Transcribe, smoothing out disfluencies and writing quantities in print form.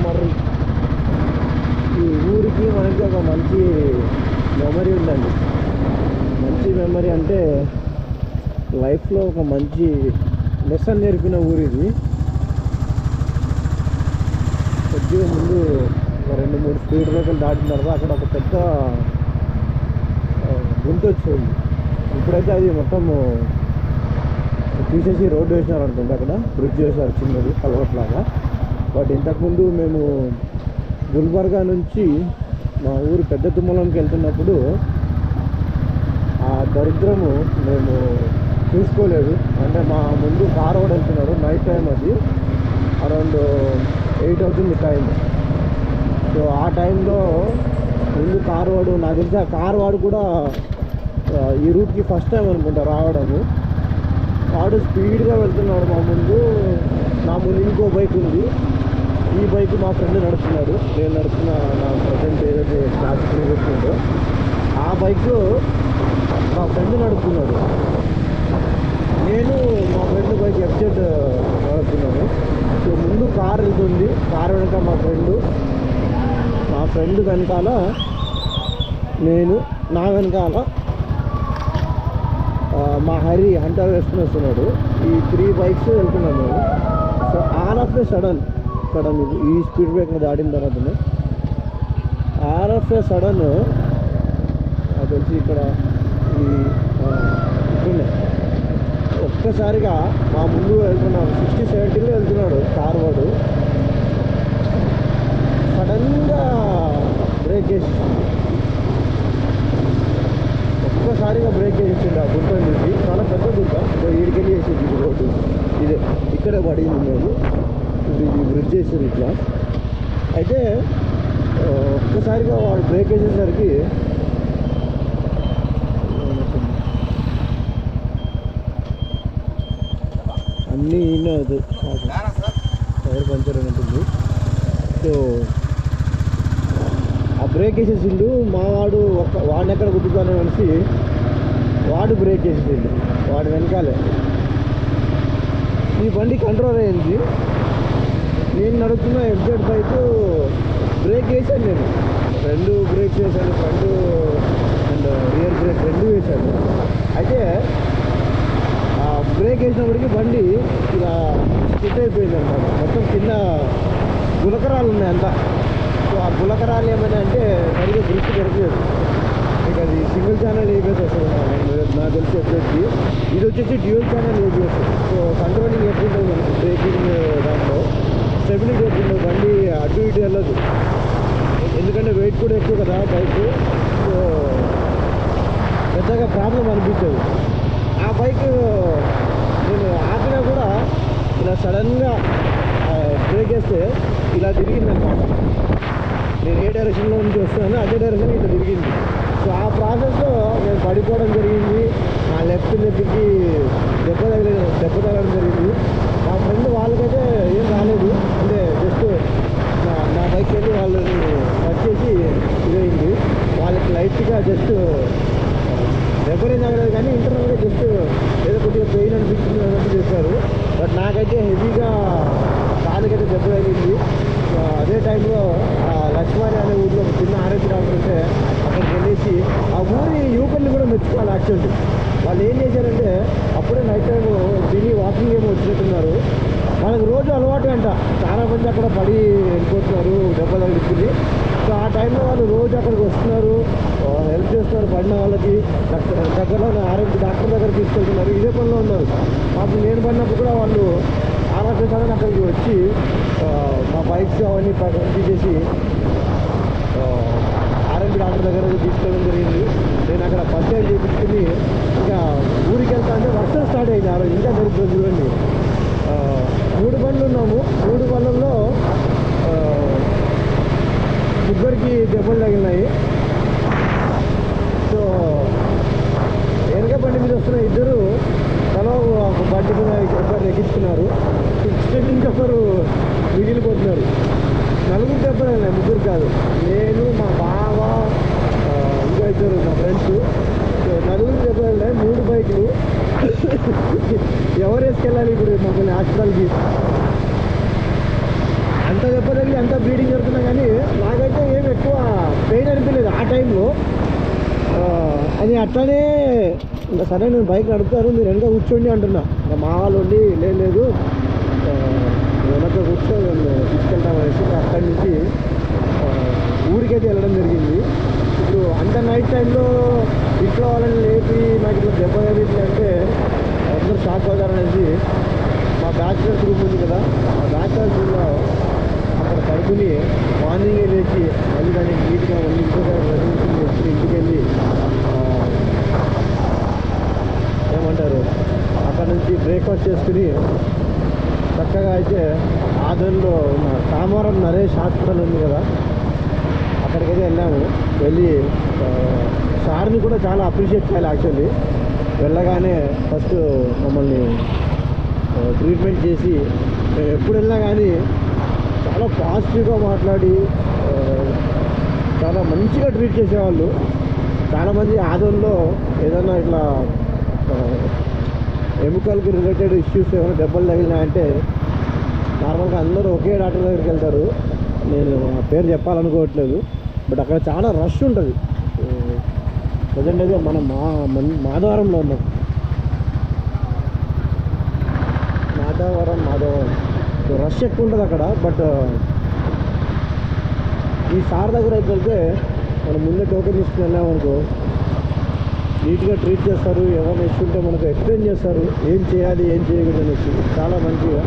మర్రి. ఈ ఊరికి మనకి ఒక మంచి మెమరీ ఉందండి. మంచి మెమరీ అంటే లైఫ్లో ఒక మంచి లెసన్ నేర్పిన ఊరు ఇది. కొద్దిగా ముందు ఒక 2-3 స్పీడ్ బ్రేకర్లు దాటిన తర్వాత అక్కడ ఒక పెద్ద గుంత వచ్చేది. ఇప్పుడైతే అది మొత్తము తీసేసి రోడ్డు వేసినారు అనుకుంటే, అక్కడ బ్రిడ్జ్ చేశారు చిన్నది కలవట్లాగా. బట్ ఇంతకుముందు మేము గుల్బర్గా నుంచి మా ఊరు పెద్ద తుమ్మలంకి వెళ్తున్నప్పుడు ఆ దరిద్రము మేము చూసుకోలేదు. అంటే మా ముందు కార్ వాడు వెళ్తున్నాడు, నైట్ టైం, అది అరౌండ్ 8 అవుతుంది టైం. సో ఆ టైంలో ముందు కార్ వాడు, నాకు తెలిసి ఆ కార్ వాడు కూడా ఈ రూట్కి ఫస్ట్ టైం అనుకుంటా రావడము. వాడు స్పీడ్గా వెళ్తున్నాడు మా ముందు. నా ముందు ఇంకో బైక్ ఉంది. ఈ బైక్ మా ఫ్రెండ్ నడుపుతున్నాడు. నేను నడుపుతున్న నా ప్రజెంట్ ఏదైతే క్లాస్ పెట్టుకుంటో ఆ బైక్ మా ఫ్రెండ్ నడుపుతున్నాడు. నేను మా ఫ్రెండ్ బైక్ ఎఫ్జెడ్ నడుపుతున్నాను. సో ముందు కార్ వెళ్తుంది, కార్ వెనక మా ఫ్రెండ్ వెనకాల నేను, నా వెనకాల మా హరి హంటర్ వేసుకుని వస్తున్నాడు. ఈ 3 బైక్స్ వెళ్తున్నాం మేము. So all of the sudden ఇక్కడ మీకు ఈ స్పీడ్ బ్రేక్ని దాటిన తర్వాతనే ఆల్ ఆఫ్ ద సడన్ నాకు తెలిసి ఇక్కడ ఈ ఇక్కడనే ఒక్కసారిగా మా ముందు వెళ్తున్నాడు, 60-70లో వెళ్తున్నాడు కార్ వాడు. సడన్గా బ్రేక్ వేసి ఒక్కసారిగా బ్రేక్ వేసిండు. ఆ గుంట నుంచి చాలా పెద్ద గుంట, ఈడికెళ్ళి వేసింది రోడ్డు. ఇదే ఇక్కడే పడింది. మేము ఇది బ్రిడ్జ్ చేసింది ఇట్లా. అయితే ఒక్కసారిగా వాడు బ్రేక్ వేసేసరికి అన్నీ టైర్ పంచర్ అని ఉంటుంది. సో ఆ బ్రేక్ వేసేసిండు. మా వాడిని ఎక్కడ గుద్దుతానని కలిసి వాడు బ్రేక్ వేసేసిండు. వాడు వెనకాలే ఈ బండి కంట్రోల్ అయింది. నేను నడుపుతున్న ఎఫ్జెడ్ బైక్ బ్రేక్ వేసాను. నేను 2 బ్రేక్స్ వేసాను, ఫ్రంట్ అండ్ రియర్ బ్రేక్ 2 వేసాను. అయితే ఆ బ్రేక్ వేసినప్పటికీ బండి ఇలా స్కిట్ అయిపోయింది అన్నమాట. మొత్తం కింద గులకరాలు ఉన్నాయి అంతా. సో ఆ గులకరాలు ఏమైనా అంటే సరిగ్గా దృష్టి పెడతలేదు. మీకు అది సింగిల్ ఛానల్ ఏబిఎస్ వస్తుంది నాకు తెలిసి ఎఫ్జెడ్కి. ఇది వచ్చేసి dual channel ABS. So controlling ఎట్లుంటుంది మనకి, బ్రేకింగ్ దాంట్లో స్టెబిలిటీ ఎట్లుంటుంది, బండి అటు ఇటు వెళ్ళదు. ఎందుకంటే వెయిట్ కూడా ఎక్కువ కదా బైక్. సో పెద్దగా ప్రాబ్లం అనిపించదు. ఆ బైక్ నేను ఆపినా కూడా ఇలా సడన్గా బ్రేక్ వేస్తే ఇలా తిరిగిందనమాట. నేను ఏ డైరెక్షన్లో నుంచి వస్తున్నానో అదే డైరెక్షన్ ఇట్లా తిరిగింది. సో ఆ ప్రాసెస్లో నేను పడిపోవడం జరిగింది. నా లెఫ్ట్ లెగ్కి దెబ్బ తగలడం జరిగింది. మా ఫ్రెండ్ వాళ్ళకైతే ఏం రాలేదు. అంటే జస్ట్ నా బైక్ వెళ్ళి వాళ్ళని టచ్ చేసి ఇదైంది. వాళ్ళకి లైట్గా జస్ట్ దెబ్బలేం తగలేదు, కానీ ఇంటర్నల్గా జస్ట్ ఏదో కొద్దిగా పెయిన్ అనిపించింది అన్నట్టు చేశారు. బట్ నాకైతే హెవీగా కాలుకైతే దెబ్బ తగిలింది. అదే టైంలో లక్ష్మారి అనే ఊరిలో ఒక చిన్న ఆరోగ్య డాక్టర్ ఉంటే అక్కడికి వెళ్ళేసి ఆ ఊరి యువకుల్ని కూడా మెచ్చుకోవాలి. యాక్చువల్లీ వాళ్ళు ఏం చేశారంటే అప్పుడే నైట్ టైం తిని వాకింగ్ ఏమో వచ్చినట్టున్నారు. వాళ్ళకి రోజు అలవాటు అంట. చాలా మంది అక్కడ పడి వెళ్ళిపోతున్నారు దెబ్బ తగిలింది. సో ఆ టైంలో వాళ్ళు రోజు అక్కడికి వస్తున్నారు, హెల్ప్ చేస్తున్నారు పడిన వాళ్ళకి. దగ్గరలో ఆరోగ్య డాక్టర్ దగ్గర తీసుకెళ్తున్నారు. ఇదే పనిలో ఉన్నారు. మాకు నేను పడినప్పుడు కూడా వాళ్ళు ఆరోగ్యశాలని అక్కడికి వచ్చి మా బైక్స్ అవన్నీ తీసేసి ఆర్ఎంపీ డాక్టర్ దగ్గర తీసుకోవడం జరిగింది. నేను అక్కడ ఫస్ట్ టైం చేయించుకుని ఇంకా ఊరికి వెళ్తా అంటే వర్షం స్టార్ట్ అయింది. ఆ రోజు ఇంకా జరుగుతుంది చూడండి. 3 బండ్లు ఉన్నాము. 3 బండ్లలో ముగ్గురికి దెబ్బలు తగిలినాయి. సో వెనక బండి మీద వస్తున్న ఇద్దరు తలో ఒక బండి మీద ఒకరు ఎక్కించుకున్నారు. ఇంకొకరు మిగిలిపోతున్నారు. 4 దెబ్బలు తగిలినాయి, 3 కాదు. నేను, మా బావ, ఇంకా 2 మా ఫ్రెండ్స్. సో 4 దెబ్బలు తగిలినాయి. 3 బైకులు. ఎవరు వేసుకెళ్ళాలి ఇప్పుడు మమ్మల్ని హాస్పిటల్కి? అంత దెబ్బ తగిలి అంత బ్లీడింగ్ జరుగుతున్నా కానీ నాకైతే ఏం ఎక్కువ పెయిన్ అనిపించలేదు ఆ టైంలో. అది అట్లానే ఇంకా సరే నేను బైక్ నడుపుతాను మీరు వెనక కూర్చోండి అంటున్నా. ఇంకా మా వాళ్ళు ఉండి లేదు వెనక కూర్చొని తీసుకెళ్తామనేసి అక్కడి నుంచి ఊరికైతే వెళ్ళడం జరిగింది. ఇప్పుడు అంత నైట్ టైంలో ఇంట్లో వాళ్ళని లేపి నాకు ఇట్లా దెబ్బ తగిలింది అంటే అందరూ షాక్ అవుతారనేసి మా బ్యాచులర్స్ రూమ్ ఉంది కదా, ఆ బ్యాచులర్స్ రూమ్లో అక్కడ పడుకుని మార్నింగే లేచి మళ్ళీ దాన్ని నీట్గా మళ్ళీ ఇంకోసారి రెజల్యూషన్ వచ్చి ఇంటికి వెళ్ళి ఏమంటారు అక్కడ నుంచి బ్రేక్ఫాస్ట్ చేసుకుని చక్కగా అయితే ఆదోన్లో ఉన్న కామవరం నరేష్ హాస్పిటల్ ఉంది కదా అక్కడికైతే వెళ్ళాము. వెళ్ళి సార్ని కూడా చాలా అప్రిషియేట్ చేయాలి. యాక్చువల్లీ వెళ్ళగానే ఫస్ట్ మమ్మల్ని ట్రీట్మెంట్ చేసి మేము ఎప్పుడు వెళ్ళినా కానీ చాలా పాజిటివ్గా మాట్లాడి చాలా మంచిగా ట్రీట్ చేసేవాళ్ళు. చాలామంది ఆదోన్లో ఏదైనా ఇట్లా ఎముకలకి రిలేటెడ్ ఇష్యూస్ ఏమైనా దెబ్బలు తగిలినాయంటే నార్మల్గా అందరూ ఒకే డాక్టర్ దగ్గరికి వెళ్తారు. నేను ఆ పేరు చెప్పాలనుకోవట్లేదు, బట్ అక్కడ చాలా రష్ ఉంటుంది. ప్రజెంట్ అయితే మనం మాధవరంలో ఉన్నాం. మాధవరం రష్ ఎక్కువ ఉంటుంది అక్కడ. బట్ ఈ సార్ దగ్గర అయితే వెళ్తే మనం ముందే టోకెన్ తీసుకుని వెళ్ళామనుకో నీట్గా ట్రీట్ చేస్తారు. ఎవరైనా ఇస్తుంటే మనకు ఎక్స్ప్లెయిన్ చేస్తారు ఏం చేయాలి ఏం చేయకూడదు అనేసి చాలా మంచిగా.